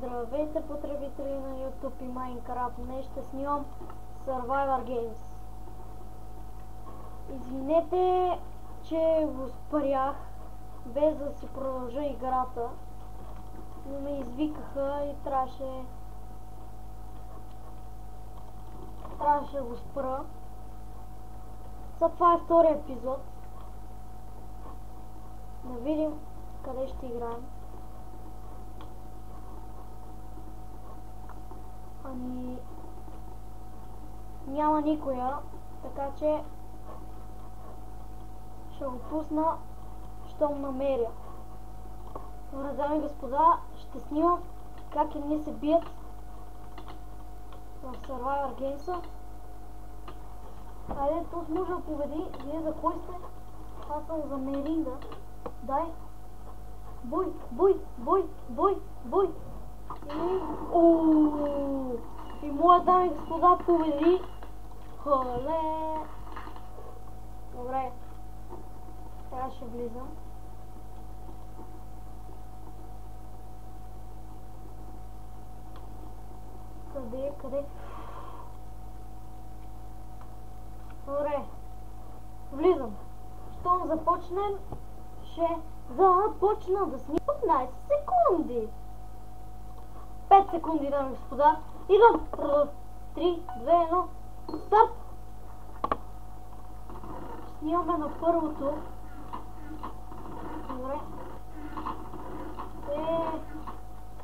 Здравейте, потребители на YouTube и Minecraft. Днес ще снимам Survivor Games. Извинете, че го спрях без да си продължа играта, но ме извикаха и трябваше да го спра. Това е втория епизод. Да видим къде ще играем. Ами няма никоя, така че ще го пусна, щом намеря. Добре, дами и господа, ще снимам как едни се бият в Survivor Games. Хайде, то може да победи. Вие за кой сте? Аз съм за Меринда. Дай! Бой, бой, бой, бой, бой! И моя, дами и господа, победи. Холе! Добре. Сега ще влизам. Къде? Добре. Влизам. Щом започнем, ще започна да снимам 15 секунди. 5 секунди, дами и господа. Идвам! 3, 2, 1, старт! Снимаме на първото. Добре.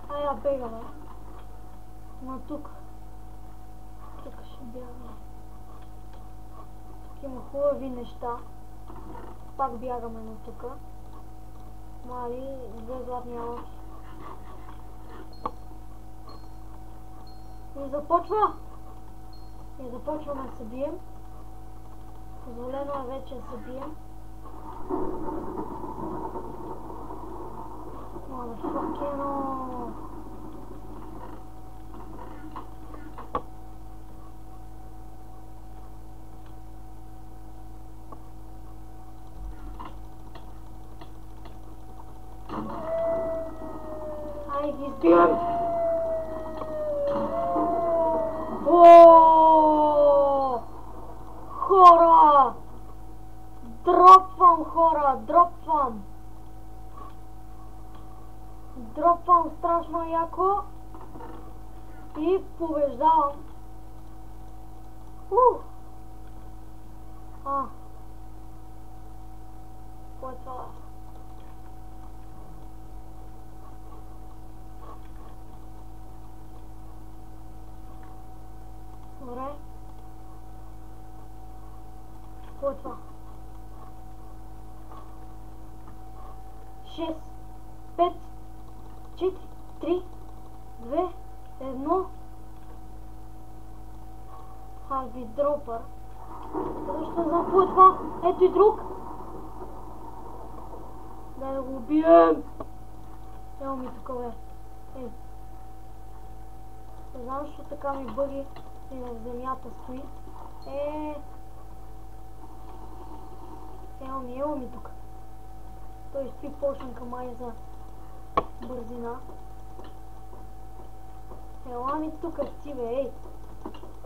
Айде бегаме. Но тук ще бягаме. Тук има хубави неща. Пак бягаме на тук. Мали, 2 златни алки. И започваме да се бием. Позволено е вече да се бием. Motherfucking Ай, ги избивам! Хора! Дропвам, хора! Дропвам страшно яко и побеждавам. Кой е това? Добре. Кой е това? 6, 5, 4, 3, 2, 1. Хави дропър. Защо знам кой е това? Ето и друг. Дай да го убием. Ево ми тук, бе. Ей. Не знам, защо така ми бъги и в земята стои. Ево ми тук. Той стои почнка май за бързина. Ела ми тук си, бе, ей.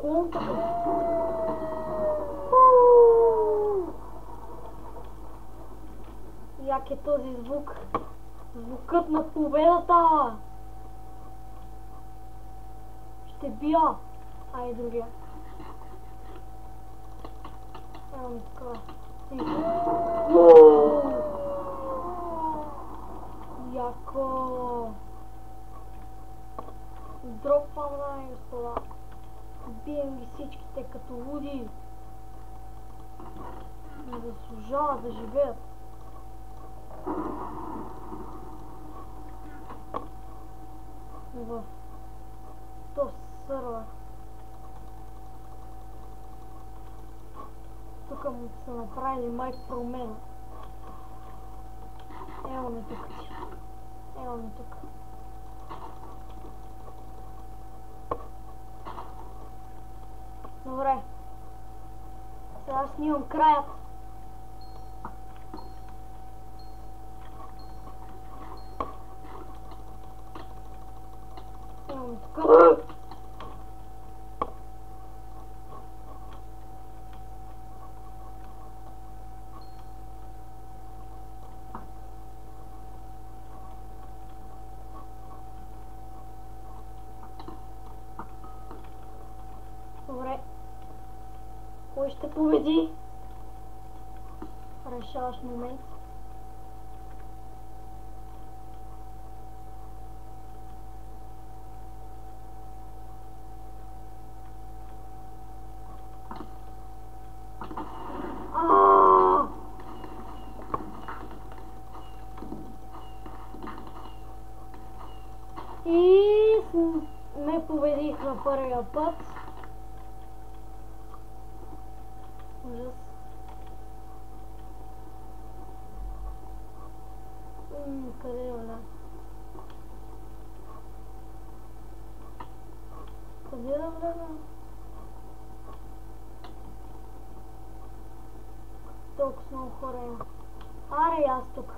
Конта. Як е този звук. Звукът на победата. Ще бия. Ай, другия. Ево ми тук. Яко. Дропвам, дами и господа. Бием ги всичките като луди. Не заслужават да живеят. В този сървър. Тук му са направили май промена. Ево ме тук. Ево ме тук. Добре. Сега снимам краят. тук. Добре. Кой ще победи? Решаващ момент. И ме победих на първия път. Ужас. Къде е, бля? Къде да влеза? Толкова много хора има. Аре, аз тук.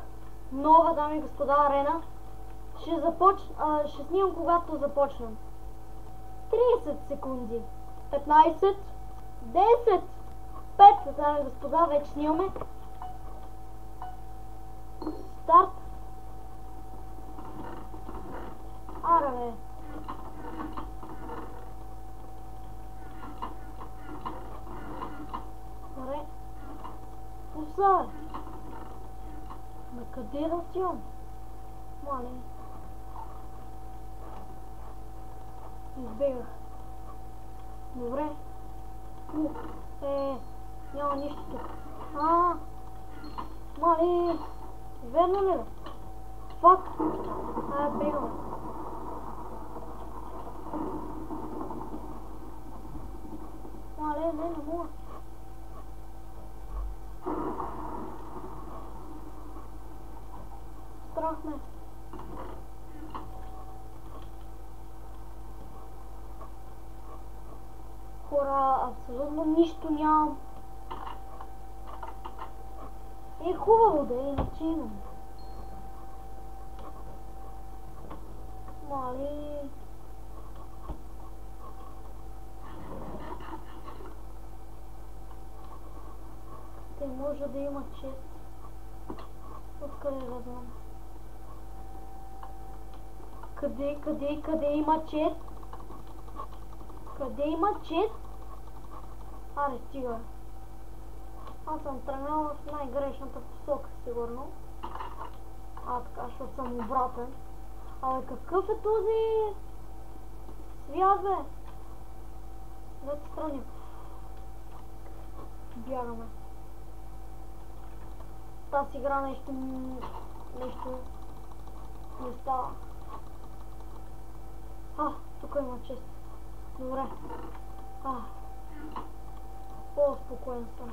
Нова, дами и господа, арена. Ще снимам когато започнем. 30 секунди. 15. 10. 5, дами и господа, вече снимаме. Старт. Аре, бе. Добре. Пуса, бе. Ма къде да отивам? Мале. Избегах. Добре. Няма нищо тук. Мале. Верно ли бе? Фак. Бегам. Мале, не мога. Страх ме. Хора, абсолютно нищо нямам. Хубаво да е, иначе имам. Мали. Те може да има чест. Откъде да знам? Къде има чест? Къде има чест? Аре, стига. Аз съм тръгнал в най-грешната посока, сигурно. Така, защото съм обратен. Абе, какъв е този свят, бе? Двете страни. Бягаме. Тази игра нещо не става. Тук има чест. Добре. По-спокоен съм.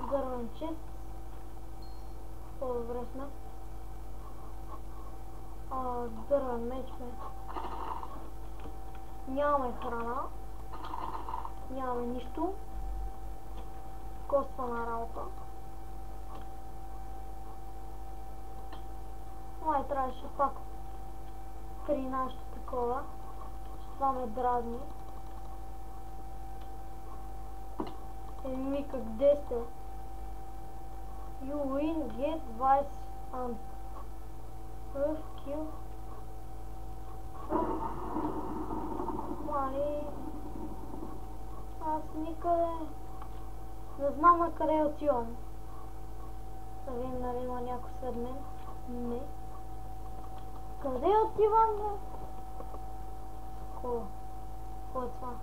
Дървен чест. По-добре сме. Дървен меч сме. Нямаме храна. Нямаме нищо. Коствана работа. Май трябваше пак при нашето такова. Това ме дразни. Мика, къде сте? You win, get vice and first kill. Мали. Аз никъде не знам на къде отивам. Да видим нали има някой след мен. Не. Къде отивам, бе? Какво е това?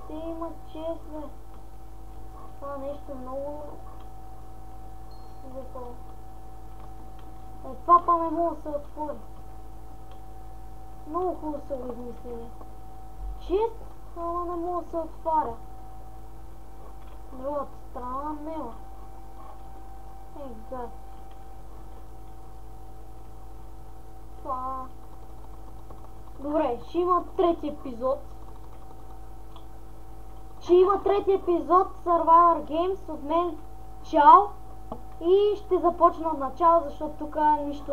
Къде има чест, бе? Това нещо много... Запало. Това па не мога да се отвори. Много хубаво са го измислили. Чест, ама не мога да се отваря. Другата страна няма. Гад. Това... Добре, ще има трети епизод. Survivor Games от мен. Чао! И ще започна от начало, защото тук нищо